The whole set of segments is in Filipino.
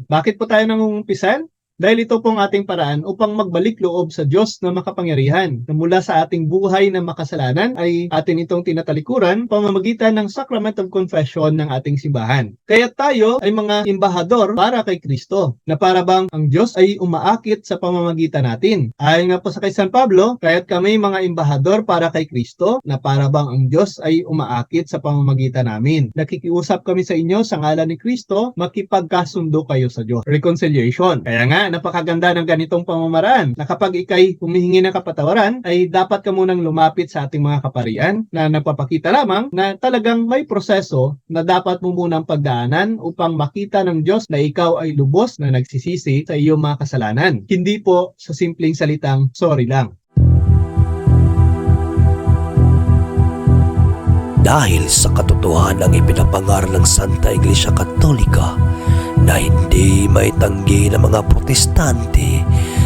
Bakit po tayo nangungumpisan? Dahil ito pong ating paraan upang magbalik loob sa Diyos na makapangyarihan na mula sa ating buhay na makasalanan ay atin itong tinatalikuran pamamagitan ng Sacrament of Confession ng ating simbahan. Kaya tayo ay mga imbahador para kay Kristo na para bang ang Diyos ay umaakit sa pamamagitan natin. Ayon nga po sa kay San Pablo, kaya't kami mga imbahador para kay Kristo na para bang ang Diyos ay umaakit sa pamamagitan namin. Nakikiusap kami sa inyo sa ngalan ni Kristo, makipagkasundo kayo sa Diyos. Reconciliation. Kaya nga, napakaganda ng ganitong pamamaraan na kapag ikay humihingi ng kapatawaran ay dapat ka munang lumapit sa ating mga kaparian na nagpapakita lamang na talagang may proseso na dapat mo munang pagdaanan upang makita ng Diyos na ikaw ay lubos na nagsisisi sa iyong mga kasalanan. Hindi po sa simpleng salitang sorry lang. Dahil sa katotohanan ng ipinapangaral ng Santa Iglesia Katolika na hindi maitanggi ng mga protestante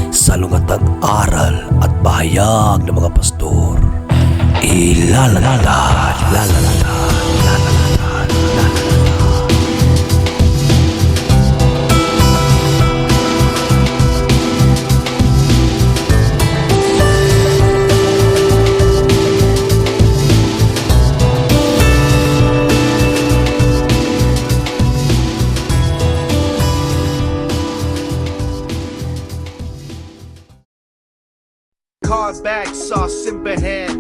sa lungatang aral at bahayag ng mga pastor. Back sa simbahan.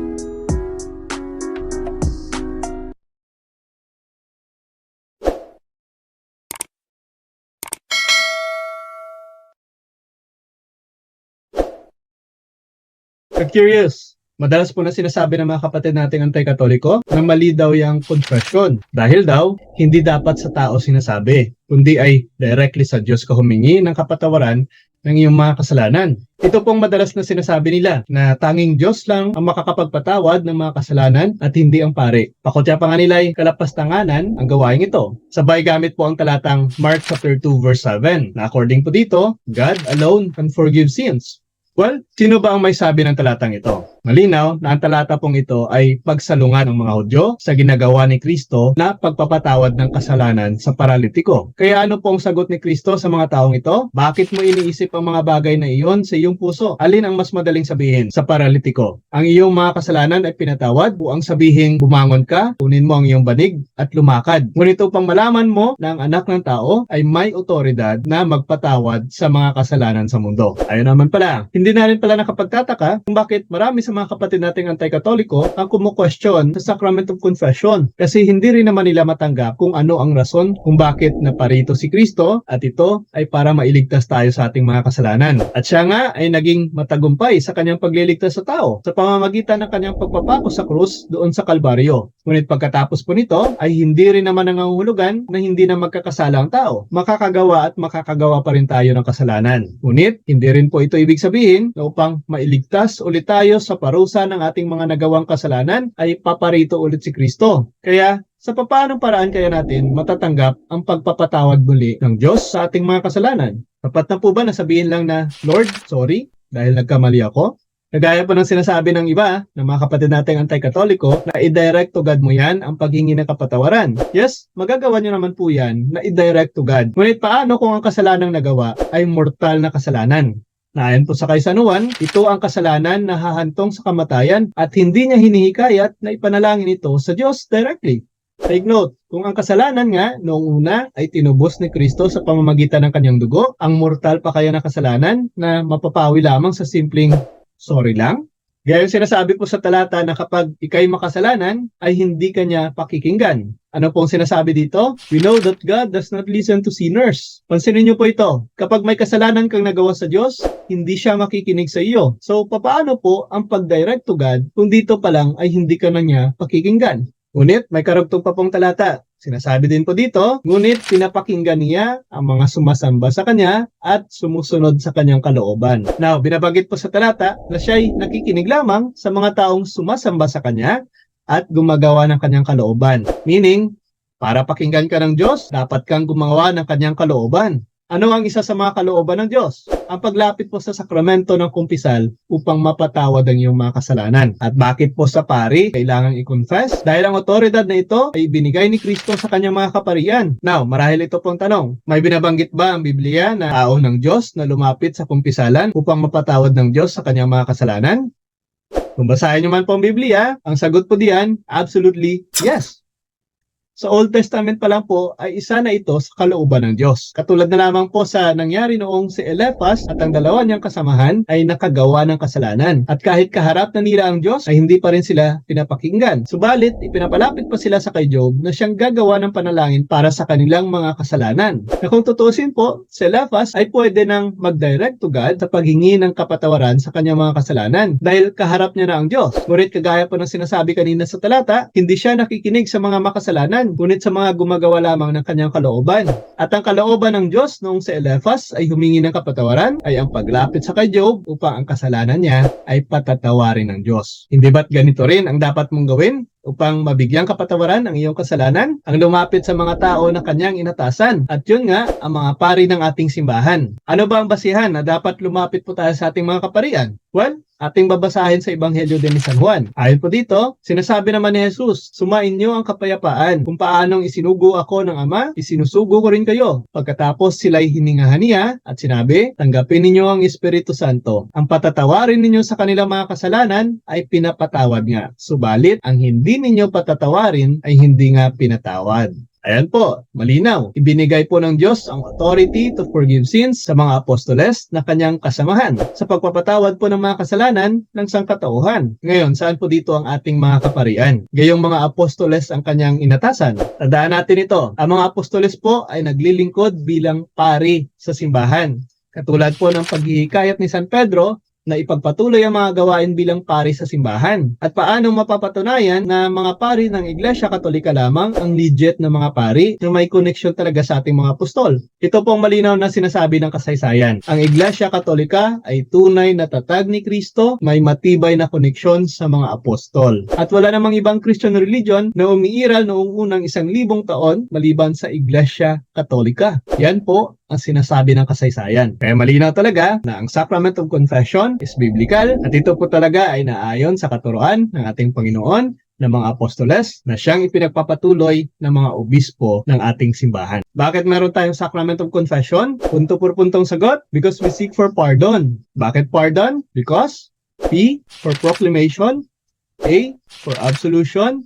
Curious, madalas po na sinasabi ng mga kapatid nating anti-katoliko na mali daw yung confession dahil daw hindi dapat sa tao sinasabi, kundi ay directly sa Diyos ka humingi ng kapatawaran ng iyong mga kasalanan. Ito pong madalas na sinasabi nila na tanging Diyos lang ang makakapagpatawad ng mga kasalanan at hindi ang pare. Pakutya pa nga nila ay kalapastanganan ang gawain ito. Sabay gamit po ang talatang Mark chapter 2 verse 7 na according po dito, God alone can forgive sins. Well, sino ba ang may sabi ng talatang ito? Malinaw na ang talata pong ito ay pagsalungan ng mga Hudyo sa ginagawa ni Kristo na pagpapatawad ng kasalanan sa paralitiko. Kaya ano pong sagot ni Kristo sa mga taong ito? Bakit mo iniisip ang mga bagay na iyon sa iyong puso? Alin ang mas madaling sabihin sa paralitiko? Ang iyong mga kasalanan ay pinatawad o ang sabihing bumangon ka, kunin mo ang iyong banig at lumakad? Ngunit upang malaman mo na ang anak ng tao ay may otoridad na magpatawad sa mga kasalanan sa mundo. Ayun naman pala, hindi na rin pala nakapagtataka kung bakit marami sa mga kapatid nating anti-katoliko ang kumu-question sa Sacrament of Confession kasi hindi rin naman nila matanggap kung ano ang rason kung bakit naparito si Kristo at ito ay para mailigtas tayo sa ating mga kasalanan. At siya nga ay naging matagumpay sa kanyang pagliligtas sa tao sa pamamagitan ng kanyang pagpapako sa krus doon sa Kalbaryo. Ngunit pagkatapos po nito ay hindi rin naman nangangahulugan na hindi na magkakasala ang tao. Makakagawa at makakagawa pa rin tayo ng kasalanan. Ngunit hindi rin po ito ibig sabihin na upang mailigtas ulit tayo sa parusa ng ating mga nagawang kasalanan ay paparito ulit si Kristo. Kaya sa papaanong paraan kaya natin matatanggap ang pagpapatawad muli ng Diyos sa ating mga kasalanan? Dapat na po ba na sabihin lang na, Lord, sorry, dahil nagkamali ako? Nagaya po ng sinasabi ng iba, ng mga kapatid nating anti-katoliko, na i-direct to God mo yan ang paghingi ng kapatawaran. Yes, magagawa nyo naman po yan na i-direct to God. Ngunit paano kung ang kasalanang nagawa ay mortal na kasalanan? Na ayon po sa kay San Juan, ito ang kasalanan na hahantong sa kamatayan at hindi niya hinihikayat na ipanalangin ito sa Diyos directly. Take note, kung ang kasalanan nga noong una ay tinubos ni Kristo sa pamamagitan ng kanyang dugo, ang mortal pa kaya na kasalanan na mapapawi lamang sa simpleng sorry lang? Gaya yung sinasabi po sa talata na kapag ikay makasalanan, ay hindi kanya pakikinggan. Ano pong sinasabi dito? We know that God does not listen to sinners. Pansinin niyo po ito. Kapag may kasalanan kang nagawa sa Diyos, hindi siya makikinig sa iyo. So, papaano po ang pag-direct to God kung dito pa lang ay hindi ka na niya pakikinggan? Ngunit, may karugtong pa pong talata. Sinasabi din po dito, ngunit pinapakinggan niya ang mga sumasamba sa kanya at sumusunod sa kanyang kalooban. Now, binabanggit po sa talata na siya'y nakikinig lamang sa mga taong sumasamba sa kanya at gumagawa ng kanyang kalooban. Meaning, para pakinggan ka ng Diyos, dapat kang gumawa ng kanyang kalooban. Ano ang isa sa mga kalooban ng Diyos? ang paglapit po sa sakramento ng kumpisal upang mapatawad ang iyong mga kasalanan. At bakit po sa pari kailangang i-confess? Dahil ang otoridad na ito ay binigay ni Kristo sa kanyang mga kaparian. Now, marahil ito pong tanong, may binabanggit ba ang Biblia na tao ng Diyos na lumapit sa kumpisalan upang mapatawad ng Diyos sa kanyang mga kasalanan? Kung basahin nyo man po ang Biblia, ang sagot po diyan, absolutely yes. Sa Old Testament pa lang po ay isa na ito sa kalooban ng Diyos. Katulad na lamang po sa nangyari noong si Eliphaz at ang dalawa niyang kasamahan ay nakagawa ng kasalanan. At kahit kaharap na nila ang Diyos ay hindi pa rin sila pinapakinggan. Subalit, ipinapalapit pa sila sa kay Job na siyang gagawa ng panalangin para sa kanilang mga kasalanan. Na kung tutuusin po, si Eliphaz ay pwede nang mag-direct to God sa paghingi ng kapatawaran sa kanyang mga kasalanan dahil kaharap niya na ang Diyos. Ngunit kagaya po ng sinasabi kanina sa talata, hindi siya nakikinig sa mga makasalanan ngunit sa mga gumagawa lamang ng kanyang kalooban. At ang kalooban ng Diyos noong si Eliphaz ay humingi ng kapatawaran ay ang paglapit sa kay Job upang ang kasalanan niya ay patatawarin ng Diyos. Hindi ba't ganito rin ang dapat mong gawin upang mabigyang kapatawaran ang iyong kasalanan? Ang lumapit sa mga tao na kanyang inatasan. At yun nga, ang mga pari ng ating simbahan. Ano ba ang basihan na dapat lumapit po tayo sa ating mga kaparian? Well, ating babasahin sa Ebanghelyo din ni San Juan. Ayon po dito, sinasabi naman ni Jesus, sumain niyo ang kapayapaan. Kung paanong isinugo ako ng Ama, isinusugo ko rin kayo. Pagkatapos sila'y hiningahan niya at sinabi, tanggapin ninyo ang Espiritu Santo. Ang patatawarin ninyo sa kanilang mga kasalanan ay pinapatawad nga. Subalit, ang hindi ninyo patatawarin ay hindi nga pinatawad. Ayan po, malinaw. Ibinigay po ng Diyos ang authority to forgive sins sa mga apostoles na kanyang kasamahan sa pagpapatawad po ng mga kasalanan ng sangkatauhan. Ngayon, saan po dito ang ating mga kaparian? Gayong mga apostoles ang kanyang inatasan. Tandaan natin ito, ang mga apostoles po ay naglilingkod bilang pari sa simbahan. Katulad po ng paghihikayat ni San Pedro na ipagpatuloy ang mga gawain bilang pari sa simbahan. At paano mapapatunayan na mga pari ng Iglesia Katolika lamang ang legit na mga pari na may connection talaga sa ating mga apostol? Ito pong malinaw na sinasabi ng kasaysayan. Ang Iglesia Katolika ay tunay na tatag ni Kristo, may matibay na koneksyon sa mga apostol. At wala namang ibang Christian religion na umiiral noong unang 1,000 taon maliban sa Iglesia Katolika. Yan po ang sinasabi ng kasaysayan. Kaya malinaw talaga na ang Sacrament of Confession is biblical at ito po talaga ay naayon sa katuruan ng ating Panginoon ng mga apostoles na siyang ipinagpapatuloy ng mga obispo ng ating simbahan. Bakit meron tayong Sacrament of Confession? Punto por puntong sagot, because we seek for pardon. Bakit pardon? Because P for proclamation, A for absolution,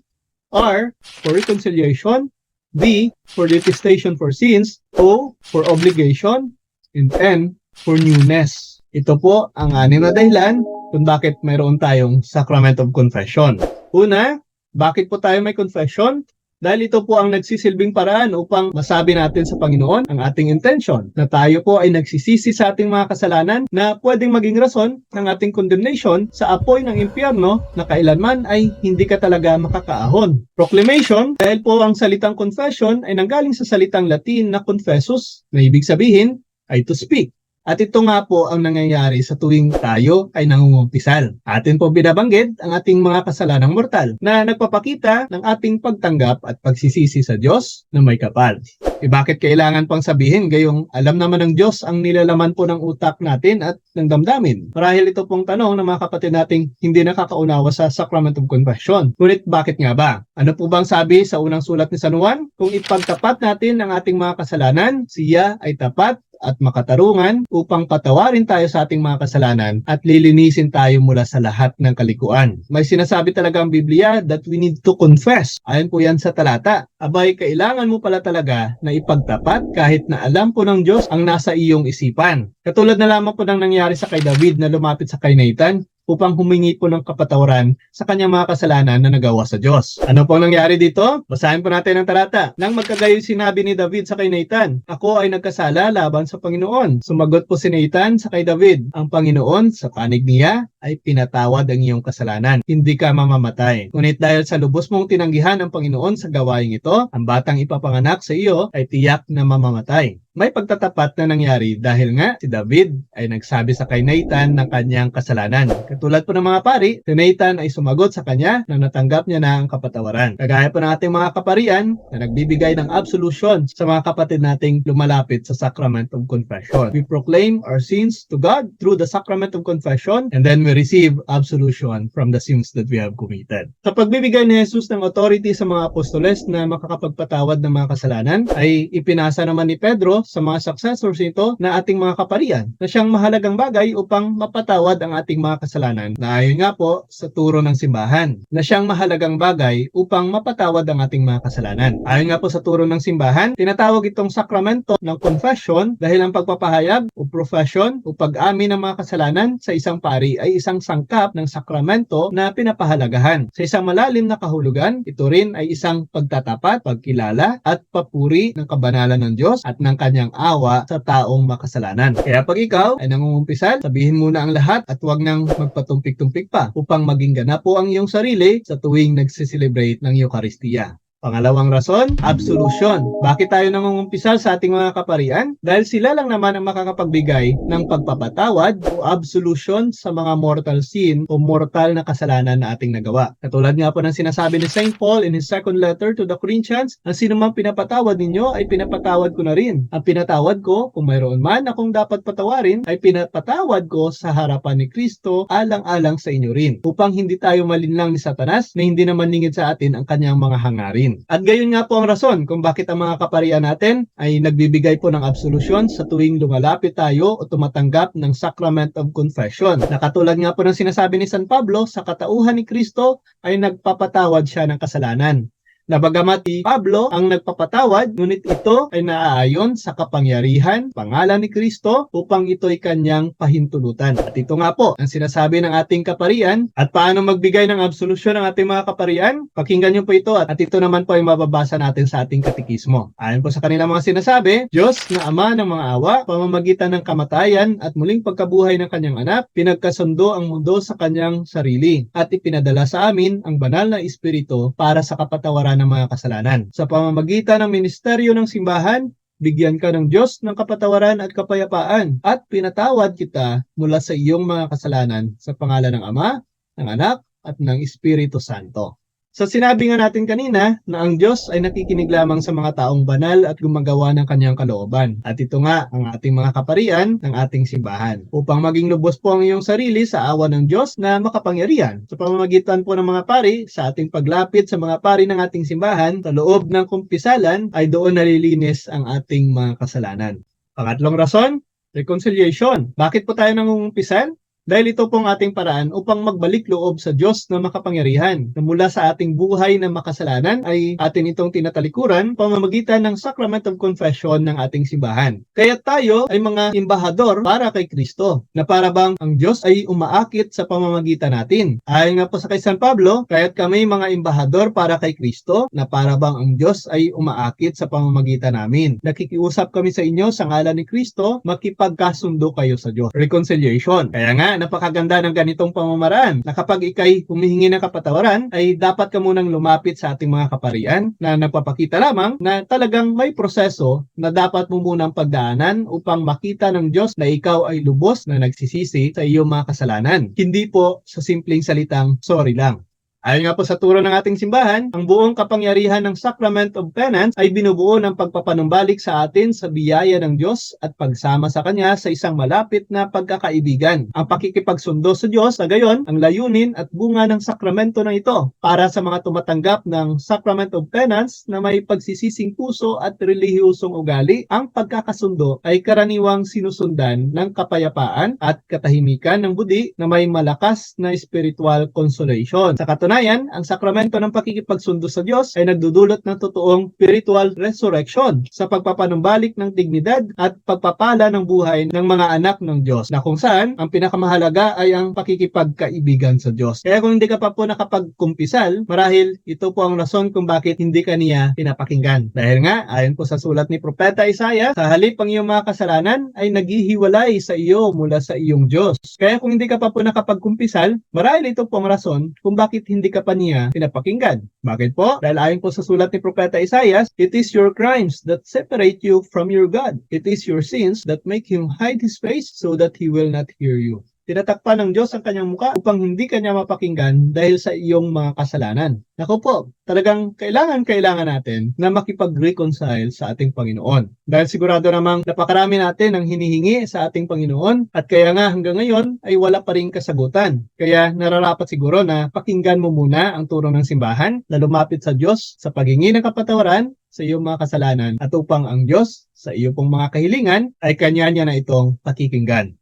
R for reconciliation, D for detestation for sins, O for obligation, and N for newness. Ito po ang 6 na dahilan kung bakit mayroon tayong Sacrament of Confession. Una, bakit po tayo may confession? Dahil ito po ang nagsisilbing paraan upang masabi natin sa Panginoon ang ating intention, na tayo po ay nagsisisi sa ating mga kasalanan na pwedeng maging rason ng ating condemnation sa apoy ng impyerno na kailanman ay hindi ka talaga makakaahon. Proclamation, dahil po ang salitang confession ay nanggaling sa salitang Latin na confessus, na ibig sabihin ay to speak. At ito nga po ang nangyayari sa tuwing tayo ay nangungumpisal. Atin po binabanggit ang ating mga kasalanang mortal na nagpapakita ng ating pagtanggap at pagsisisi sa Diyos na may kapal. Bakit kailangan pang sabihin gayong alam naman ng Diyos ang nilalaman po ng utak natin at ng damdamin? Marahil ito pong tanong ng mga kapatid nating hindi nakakaunawa sa Sacrament of Confession. Ngunit bakit nga ba? Ano po bang sabi sa unang sulat ni San Juan? Kung ipagtapat natin ang ating mga kasalanan, siya ay tapat at makatarungan upang patawarin tayo sa ating mga kasalanan at lilinisin tayo mula sa lahat ng kalikuan. May sinasabi talaga ang Biblia that we need to confess. Ayon po yan sa talata. Abay, kailangan mo pala talaga na ipagtapat kahit na alam po ng Diyos ang nasa iyong isipan. Katulad na lamang po ng nangyari sa kay David na lumapit sa kay Nathan upang humingi po ng kapatawaran sa kanyang mga kasalanan na nagawa sa Diyos. Ano po nangyari dito? Basahin po natin ang talata. Nang magkagayon sinabi ni David sa kay Nathan, ako ay nagkasala laban sa Panginoon. Sumagot po si Nathan sa kay David, ang Panginoon sa panig niya ay pinatawad ang iyong kasalanan. Hindi ka mamamatay. Ngunit dahil sa lubos mong tinanggihan ang Panginoon sa gawaing ito, ang batang ipapanganak sa iyo ay tiyak na mamamatay. may pagtatapat na nangyari dahil nga si David ay nagsabi sa kay Nathan ng kanyang kasalanan. Katulad po ng mga pari, si Nathan ay sumagot sa kanya na natanggap niya na ang kapatawaran. Kagaya po ng ating mga kaparian na nagbibigay ng absolution sa mga kapatid nating lumalapit sa Sacrament of Confession. We proclaim our sins to God through the Sacrament of Confession and then we receive absolution from the sins that we have committed. Sa pagbibigay ni Jesus ng authority sa mga apostoles na makakapagpatawad ng mga kasalanan, ay ipinasa naman ni Pedro sa mga successors nito na ating mga kaparian na siyang mahalagang bagay upang mapatawad ang ating mga kasalanan na ayon nga po sa turo ng simbahan na siyang mahalagang bagay upang mapatawad ang ating mga kasalanan. Ayon nga po sa turo ng simbahan, tinatawag itong sakramento ng confession dahil ang pagpapahayag o profession o pag-amin ng mga kasalanan sa isang pari ay isang sangkap ng sakramento na pinapahalagahan. Sa isang malalim na kahulugan, ito rin ay isang pagtatapat, pagkilala at papuri ng kabanalan ng Diyos at ng kanyang awa sa taong makasalanan. Kaya pag ikaw ay nangungumpisal, sabihin muna ang lahat at huwag nang magpatumpik-tumpik pa upang maging ganap po ang iyong sarili sa tuwing nagsiselebrate ng Eucharistia. Pangalawang rason, absolution. Bakit tayo nangungumpisal sa ating mga kaparian? Dahil sila lang naman ang makakapagbigay ng pagpapatawad o absolution sa mga mortal sin o mortal na kasalanan na ating nagawa. Katulad nga po ng sinasabi ni St. Paul in his second letter to the Corinthians, ang sinumang pinapatawad ninyo ay pinapatawad ko na rin. Ang pinatawad ko, kung mayroon man akong dapat patawarin, ay pinapatawad ko sa harapan ni Kristo alang-alang sa inyo rin, upang hindi tayo malinlang ni Satanas na hindi naman lingid sa atin ang kanyang mga hangarin. At gayon nga po ang rason kung bakit ang mga kaparian natin ay nagbibigay po ng absolusyon sa tuwing lumalapit tayo o tumatanggap ng Sacrament of Confession. Nakatulad nga po ng sinasabi ni San Pablo, sa katauhan ni Kristo ay nagpapatawad siya ng kasalanan. Na bagamat si Pablo ang nagpapatawad, ngunit ito ay naaayon sa kapangyarihan, pangalan ni Kristo upang ito'y kanyang pahintulutan. At ito nga po ang sinasabi ng ating kaparian. At paano magbigay ng absolusyon ng ating mga kaparian? Pakinggan niyo po ito at ito naman po ay mababasa natin sa ating katekismo. Ayon po sa kanilang mga sinasabi, Diyos na Ama ng mga awa, pamamagitan ng kamatayan at muling pagkabuhay ng kanyang anak, pinagkasundo ang mundo sa kanyang sarili at ipinadala sa amin ang banal na Espiritu para sa kapatawaran ng mga kasalanan. Sa pamamagitan ng ministeryo ng simbahan, bigyan ka ng Diyos ng kapatawaran at kapayapaan at pinatawad kita mula sa iyong mga kasalanan sa pangalan ng Ama, ng Anak at ng Espiritu Santo. Sa sinabi nga natin kanina na ang Diyos ay nakikinig lamang sa mga taong banal at gumagawa ng kanyang kalooban. At ito nga ang ating mga kaparian ng ating simbahan. Upang maging lubos po ang iyong sarili sa awa ng Diyos na makapangyarihan. Sa pamamagitan po ng mga pari, sa ating paglapit sa mga pari ng ating simbahan, sa loob ng kumpisalan ay doon nalilinis ang ating mga kasalanan. Pangatlong rason, reconciliation. Bakit po tayo nangungumpisan? Dahil ito pong ating paraan upang magbalik loob sa Diyos na makapangyarihan na mula sa ating buhay na makasalanan ay atin itong tinatalikuran pamamagitan ng Sacrament of Confession ng ating simbahan. Kaya tayo ay mga embahador para kay Kristo na para bang ang Diyos ay umaakit sa pamamagitan natin. Ayon nga po sa kay San Pablo, kaya't kami mga embahador para kay Kristo na para bang ang Diyos ay umaakit sa pamamagitan namin. Nakikiusap kami sa inyo sa ngalan ni Kristo, makipagkasundo kayo sa Diyos. Reconciliation. Kaya nga, napakaganda ng ganitong pamamaraan na kapag ikay humihingi ng kapatawaran ay dapat ka munang lumapit sa ating mga kaparian na nagpapakita lamang na talagang may proseso na dapat mo munang pagdaanan upang makita ng Diyos na ikaw ay lubos na nagsisisi sa iyong mga kasalanan. Hindi po sa simpleng salitang sorry lang. Ayon nga po sa turo ng ating simbahan, ang buong kapangyarihan ng Sacrament of Penance ay binubuo ng pagpapanumbalik sa atin sa biyaya ng Diyos at pagsama sa Kanya sa isang malapit na pagkakaibigan. Ang pakikipagsundo sa Diyos na gayon ang layunin at bunga ng sakramento na ito para sa mga tumatanggap ng Sacrament of Penance na may pagsisising puso at relihiyosong ugali. Ang pagkakasundo ay karaniwang sinusundan ng kapayapaan at katahimikan ng budi na may malakas na spiritual consolation. Sa katunayan, ang sakramento ng pakikipagsundo sa Diyos ay nagdudulot ng totoong spiritual resurrection sa pagpapanumbalik ng dignidad at pagpapala ng buhay ng mga anak ng Diyos na kung saan ang pinakamahalaga ay ang pakikipagkaibigan sa Diyos. Kaya kung hindi ka pa po nakapagkumpisal, marahil ito po ang rason kung bakit hindi ka niya pinapakinggan. Dahil nga, ayon po sa sulat ni Propeta Isaiah, sa halip ang iyong mga kasalanan ay naghihiwalay sa iyo mula sa iyong Diyos. Kaya kung hindi ka pa po nakapagkumpisal, marahil ito po ang rason kung bakit hindi hindi ka pa niya pinapakinggan. Bakit po? Dahil ayon po sa sulat ni Propeta Isaias, it is your crimes that separate you from your God. It is your sins that make him hide his face so that he will not hear you. Tinatakpan ng Diyos ang kanyang muka upang hindi kanya mapakinggan dahil sa iyong mga kasalanan. Naku po, talagang kailangan natin na makipag-reconcile sa ating Panginoon. Dahil sigurado namang napakarami natin ang hinihingi sa ating Panginoon at kaya nga hanggang ngayon ay wala pa rin kasagutan. Kaya nararapat siguro na pakinggan mo muna ang turo ng simbahan na lumapit sa Diyos sa paghingi ng kapatawaran sa iyong mga kasalanan at upang ang Diyos sa iyong pong mga kahilingan ay kanya na itong pakikinggan.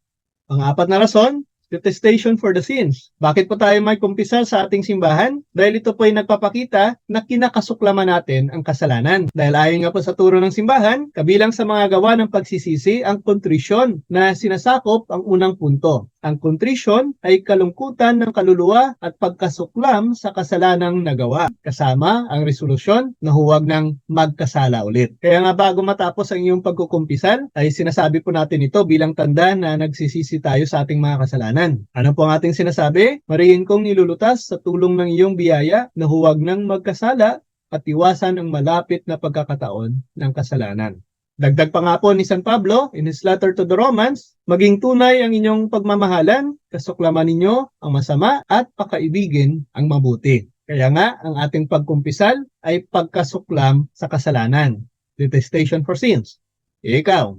Pang-apat na rason, detestation for the sins. Bakit po tayo may kumpisal sa ating simbahan? Dahil ito po ay nagpapakita na kinakasuklaman natin ang kasalanan. Dahil ayon nga po sa turo ng simbahan, kabilang sa mga gawa ng pagsisisi ang kontrisyon na sinasakop ang unang punto. Ang kontrisyon ay kalungkutan ng kaluluwa at pagkasuklam sa kasalanang nagawa, kasama ang resolusyon na huwag nang magkasala ulit. Kaya nga bago matapos ang iyong pagkukumpisal, ay sinasabi po natin ito bilang tanda na nagsisisi tayo sa ating mga kasalanan. Ano po ang ating sinasabi? Mariin kong nilulutas sa tulong ng iyong biyaya na huwag nang magkasala at iwasan ang malapit na pagkakataon ng kasalanan. Dagdag pa nga po ni San Pablo in his letter to the Romans, maging tunay ang inyong pagmamahalan, kasuklaman ninyo ang masama at pakaibigin ang mabuti. Kaya nga, ang ating pagkumpisal ay pagkasuklam sa kasalanan, detestation for sins. Ikaw,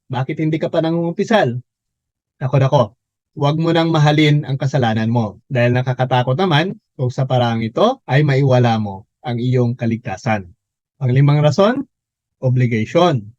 bakit hindi ka pa nangungumpisal? Nako, huwag mo nang mahalin ang kasalanan mo dahil nakakatakot naman kung sa paraang ito ay maiwala mo ang iyong kaligtasan. Panglimang rason, obligation.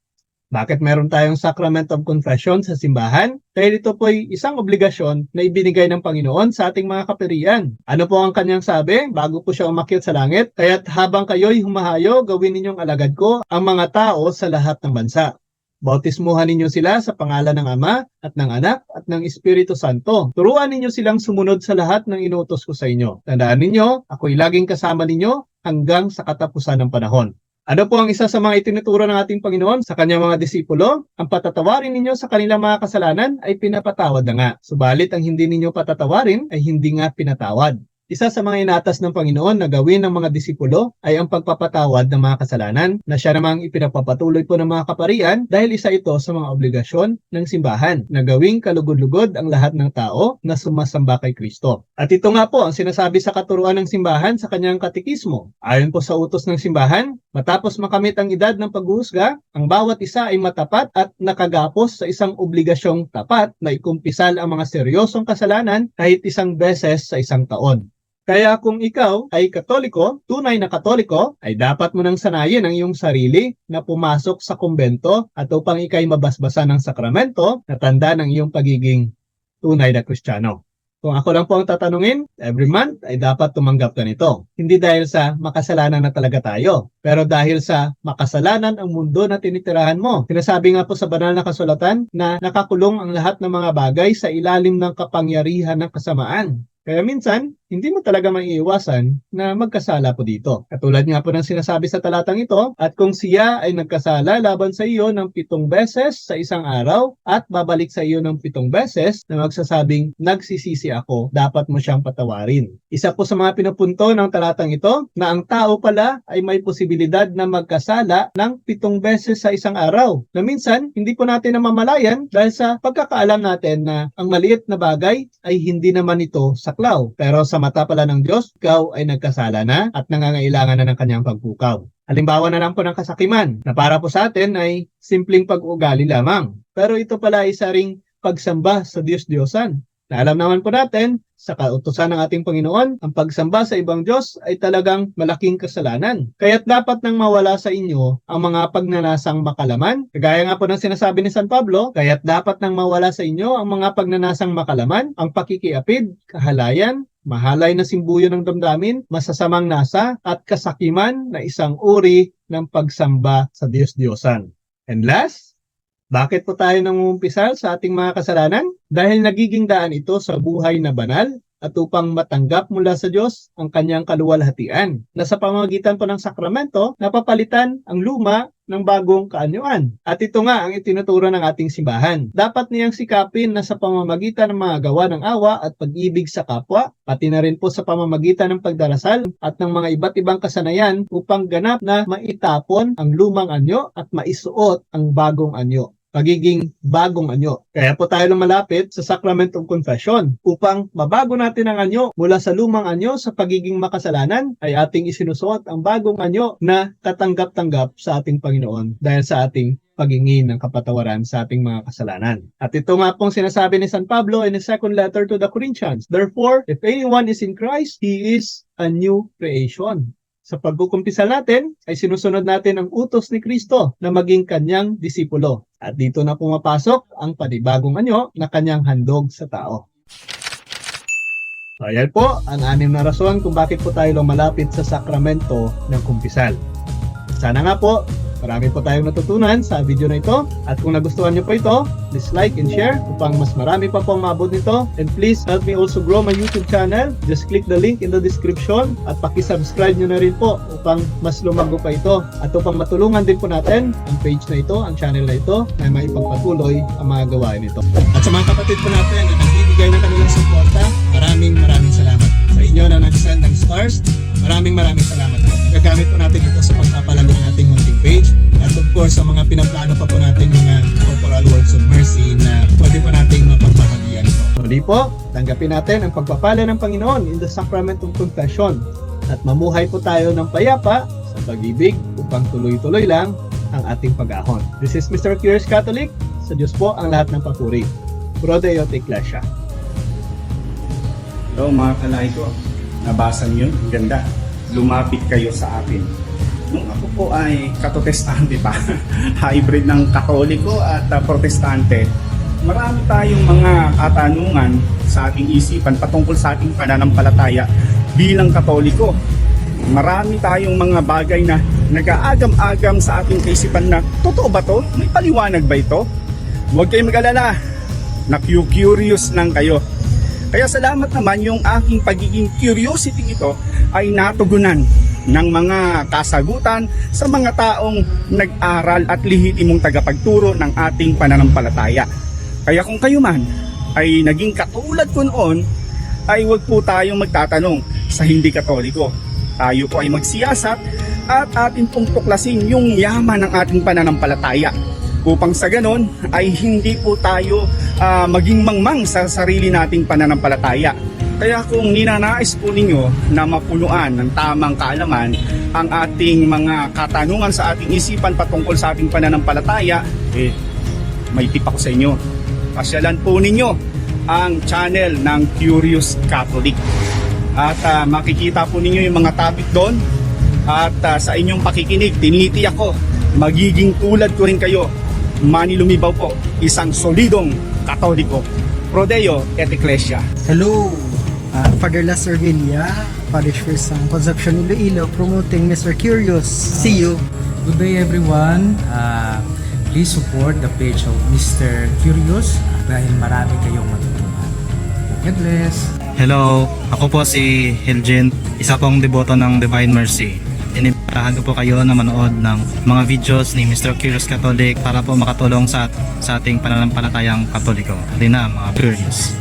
Bakit meron tayong Sacrament of Confession sa simbahan? Dahil ito po ay isang obligasyon na ibinigay ng Panginoon sa ating mga kaperian. Ano po ang kanyang sabi bago po siya umakyat sa langit? Kaya't habang kayo'y humahayo, gawin ninyong alagad ko ang mga tao sa lahat ng bansa. Bautismuhan ninyo sila sa pangalan ng Ama at ng Anak at ng Espiritu Santo. Turuan ninyo silang sumunod sa lahat ng inuutos ko sa inyo. Tandaan ninyo, ako'y laging kasama ninyo hanggang sa katapusan ng panahon. Ano po ang isa sa mga itinuturo ng ating Panginoon sa kanyang mga disipulo? Ang patatawarin ninyo sa kanilang mga kasalanan ay pinapatawad na nga. Subalit ang hindi ninyo patatawarin ay hindi nga pinatawad. Isa sa mga inatas ng Panginoon na gawin ng mga disipulo ay ang pagpapatawad ng mga kasalanan na siya namang ipinapapatuloy po ng mga kaparian dahil isa ito sa mga obligasyon ng simbahan na gawing kalugod-lugod ang lahat ng tao na sumasamba kay Kristo. At ito nga po ang sinasabi sa katuruan ng simbahan sa kanyang katekismo. Ayon po sa utos ng simbahan, matapos makamit ang edad ng paghuhusga, ang bawat isa ay matapat at nakagapos sa isang obligasyong tapat na ikumpisal ang mga seryosong kasalanan kahit isang beses sa isang taon. Kaya kung ikaw ay Katoliko, tunay na Katoliko, ay dapat mo nang sanayin ang iyong sarili na pumasok sa kumbento at upang ikay mabasbasan ng sakramento na tanda ng iyong pagiging tunay na Kristiyano. Kung ako lang po ang tatanungin, every month ay dapat tumanggap ka nito. Hindi dahil sa makasalanan na talaga tayo, pero dahil sa makasalanan ang mundo na tinitirahan mo. Sinasabi nga po sa banal na kasulatan na nakakulong ang lahat ng mga bagay sa ilalim ng kapangyarihan ng kasamaan. Kaya minsan, hindi mo talaga maiiwasan na magkasala po dito. Katulad nga po ng sinasabi sa talatang ito, at kung siya ay nagkasala laban sa iyo ng 7 beses sa isang araw at babalik sa iyo ng 7 beses na magsasabing, nagsisisi ako, dapat mo siyang patawarin. Isa po sa mga pinupunto ng talatang ito na ang tao pala ay may posibilidad na magkasala ng 7 beses sa isang araw. Na minsan, hindi po natin namamalayan dahil sa pagkakaalam natin na ang maliit na bagay ay hindi naman ito saklaw. Pero sa mata pala ng Diyos, ikaw ay nagkasala na at nangangailangan na ng kanyang pagpukaw. Halimbawa na lang po ng kasakiman na para po sa atin ay simpleng pag-ugali lamang. Pero ito pala ay isa ring pagsamba sa Diyos-Diyosan. Na alam naman po natin, sa kautusan ng ating Panginoon, ang pagsamba sa ibang Diyos ay talagang malaking kasalanan. Kaya't dapat nang mawala sa inyo ang mga pagnanasang makalaman. Kagaya nga po ng sinasabi ni San Pablo, kaya't dapat nang mawala sa inyo ang mga pagnanasang makalaman, ang pakikiapid, kahalayan, mahalay na simbuyo ng damdamin, masasamang nasa, at kasakiman na isang uri ng pagsamba sa Diyos-Diyosan. And last, bakit po tayo nangungumpisal sa ating mga kasalanan? Dahil nagiging daan ito sa buhay na banal at upang matanggap mula sa Diyos ang kanyang kaluwalhatian. Na sa pamamagitan po ng sakramento, napapalitan ang luma ng bagong kaanyuan. At ito nga ang itinuturo ng ating simbahan. Dapat niyang sikapin na sa pamamagitan ng mga gawa ng awa at pag-ibig sa kapwa, pati na rin po sa pamamagitan ng pagdarasal at ng mga iba't ibang kasanayan upang ganap na maitapon ang lumang anyo at maisuot ang bagong anyo. Pagiging bagong anyo. Kaya po tayo lumalapit sa Sacrament of Confession upang mabago natin ang anyo mula sa lumang anyo sa pagiging makasalanan ay ating isinusuot ang bagong anyo na tatanggap-tanggap sa ating Panginoon dahil sa ating paghingi ng kapatawaran sa ating mga kasalanan. At ito nga pong sinasabi ni San Pablo in his second letter to the Corinthians. Therefore, if anyone is in Christ, he is a new creation. Sa pagkukumpisal natin, ay sinusunod natin ang utos ni Kristo na maging kanyang disipulo. At dito na pumapasok ang panibagong anyo na kanyang handog sa tao. So, ayan po ang 6 na rason kung bakit po tayo lumalapit sa sakramento ng kumpisal. Sana nga po, marami po tayong natutunan sa video na ito. At kung nagustuhan niyo po ito, please like and share upang mas marami pa pong maabot nito. And please help me also grow my YouTube channel. Just click the link in the description at pakisubscribe nyo na rin po upang mas lumago pa ito. At upang matulungan din po natin ang page na ito, ang channel na ito, na maipagpatuloy ang mga gawain nito. At sa mga kapatid po natin na nagbibigay ng kanilang suporta, maraming salamat. Sa inyo na nag-send ng stars, maraming salamat po. Gagamit po natin ito sa pagpapalago ng ating munting page. At of course, sa mga pinaplano pa po natin mga corporal works of mercy na pwede po nating mapagbahagian ito. Muli po, tanggapin natin ang pagpapala ng Panginoon in the Sacrament of Confession at mamuhay po tayo ng payapa sa pag-ibig upang tuloy-tuloy lang ang ating pag-ahon. This is Mr. Curious Catholic. Sa Diyos po ang lahat ng papuri. Pro Deo te Ecclesia. Hello mga kalay ko, nabasa niyo, ang ganda. Lumapit kayo sa akin. Nung ako po ay katotestante pa, hybrid ng katoliko at protestante, marami tayong mga katanungan sa ating isipan patungkol sa ating pananampalataya bilang katoliko. Marami tayong mga bagay na nag-aagam-agam sa ating kaisipan na, totoo ba to? May paliwanag ba ito? Huwag kayong mag-alala, na-curious lang kayo. Kaya salamat naman yung aking pagiging curiosity ito ay natugunan ng mga kasagutan sa mga taong nag-aral at lehitimong tagapagturo ng ating pananampalataya. Kaya kung kayo man ay naging katulad ko noon, ay huwag po tayong magtatanong sa hindi katoliko. Tayo po ay magsiyasat at atin pong tuklasin yung yaman ng ating pananampalataya. Upang sa ganon ay hindi po tayo maging mangmang sa sarili nating pananampalataya. Kaya kung ninanais po ninyo na mapunuan ng tamang kaalaman ang ating mga katanungan sa ating isipan patungkol sa ating pananampalataya, may tip ako sa inyo. Pasyalan po ninyo ang channel ng Curious Catholic. At makikita po ninyo yung mga topic doon. At sa inyong pakikinig, tinitiyak ko, magiging tulad ko rin kayo. Manny Lumibaw po, isang solidong katoliko. Pro Deo et Ecclesia. Hello, Father Lester Villa, Parish Priest ng Concepcion Iloilo, promoting Mr. Curious. See you! Good day everyone. Please support the page of Mr. Curious dahil marami kayong matutunan. God bless. Hello, ako po si Hilgin, isa pong deboto ng Divine Mercy. Inimbitahan ko po kayo na manood ng mga videos ni Mr. Curious Catholic para po makatulong sa ating pananampalatayang Katoliko. Hindi na mga curious.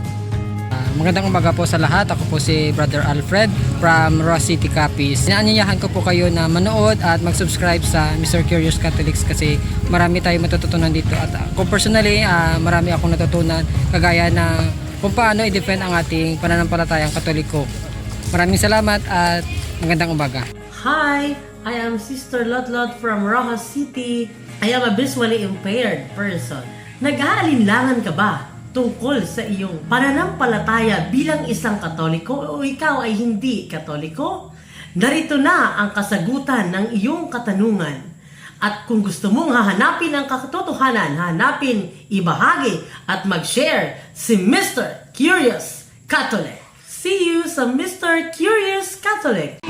Magandang umaga po sa lahat. Ako po si Brother Alfred from Ross City, Capiz. Inaanyayahan ko po kayo na manood at mag-subscribe sa Mr. Curious Catholics kasi marami tayong matututunan dito. At ako personally, marami akong natutunan kagaya na kung paano i-defend ang ating pananampalatayang Katoliko. Maraming salamat at magandang umaga. Hi, I am Sister Lotlot from Rojas City. I am a visually impaired person. Nag-aalinlangan ka ba tungkol sa iyong pananampalataya bilang isang Katoliko o ikaw ay hindi Katoliko? Narito na ang kasagutan ng iyong katanungan. At kung gusto mong hahanapin ang katotohanan, hanapin, ibahagi at mag-share si Mr. Curious Catholic. See you sa Mr. Curious Catholic.